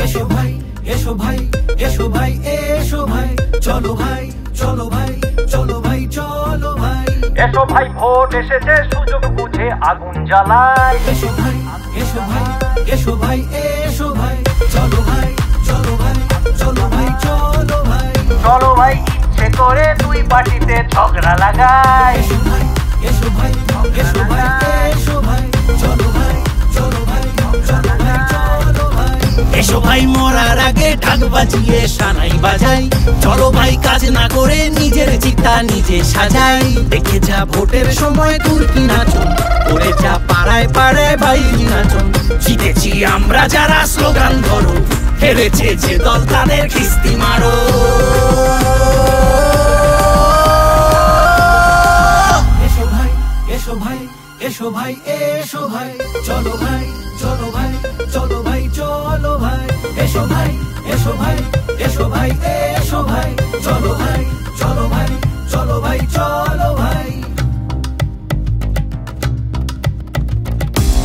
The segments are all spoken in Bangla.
এসো ভাই এসো ভাই এসো ভাই এসো ভাই চলো ভাই চলো ভাই চলো ভাই চলো ভাই এসো ভাই ভোট এসেছে সুযোগ বুঝে আগুন জ্বালাই এসো ভাই এসো ভাই এসো ভাই এসো ভাই চলো ভাই চলো ভাই চলো ভাই চলো ভাই চলো ভাই ইচ্ছে করে দুই পার্টিতে ঝগড়া লাগাই এসো ভাই এসো ভাই এসো ভাই এসো ভাই চলো ভাই চলো ভাই চলো ভাই চলো ভাই এসো ভাই মরার আগে ঢাক বাজিয়ে সানাই বাজাই চলো ভাই কাজ না করে নিজের চিতা নিজে সাজাই দেখে যা ভোটের সময় তুর্কি নাচন করে যা পাড়ায় পাড়ায় ভাই নাচন জিতেছি আমরা যারা স্লোগান ধরো হেরেছে যে দল তাদের খিস্তি মারো এসো ভাই এসো ভাই এসো ভাই এসো ভাই চলো ভাই চলো ভাই চলো ভাই চলো ভাই এসো ভাই এসো ভাই এসো ভাই এসো ভাই চলো ভাই চলো ভাই চলো ভাই চলো ভাই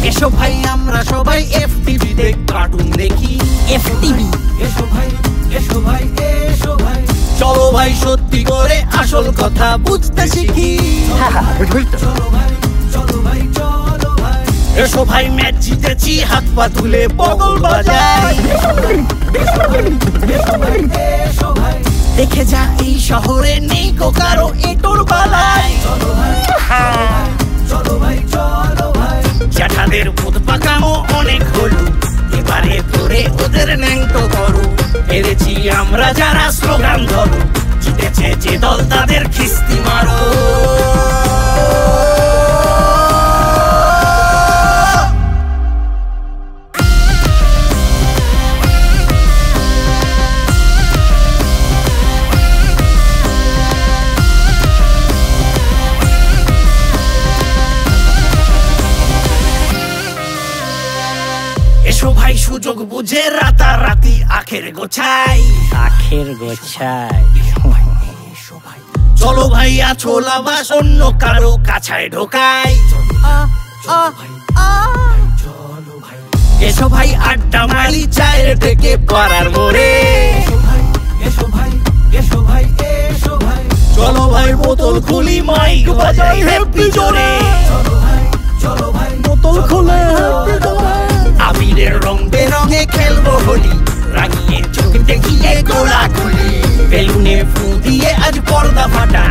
এসো ভাই আমরা সবাই এফটিভি তে কার্টুন দেখি এফটিভি এসো ভাই এসো ভাই এসো ভাই চলো ভাই সত্যি করে আসল কথা বুঝতে শিখি চলো ভাই চলো ভাই চলো ভাই এসো ভাই ম্যাচ জিতেছি হাত পা তুলে বগল বাজাই এসো ভাই এসো ভাই এসো ভাই দেখে যা এই শহরে নেই গো কারো এটোর বালাই চলো ভাই চলো ভাই চলো ভাই জ্যাঠাদের ভূত পাকামো অনেক হলো এবারে ধরে ওদের ন্যাংটো করো হেরেছি আমরা যারা স্লোগান ধরো জিতেছে যে দল তাদের খিস্তি মারো এসো ভাই সুযোগ বুঝে রাতারাতি আখের গোছাই আখের গোছায় এসো ভাই চলো ভাই আছোলা বাস অন্য কারো কাছায় ঢোকাই চলো ভাই এসো ভাই আড্ডা মারি চায়ের থেকে পাড়ার মোড়ে এসো ভাই এসো ভাই এসো ভাই এসো ভাই চলো ভাই বোতল খুলি মাইক বাজাই হ্যাপি জোরে চলো ভাই চলো ভাই বোতল খুলে হ্যাপি জোরে আবিরের রং বেরঙে খেলবো হোলি রাঙিয়ে চোখ দেখিয়ে গোলাগুলি বেলুনে ফু দিয়ে আজ পর্দা ফাটা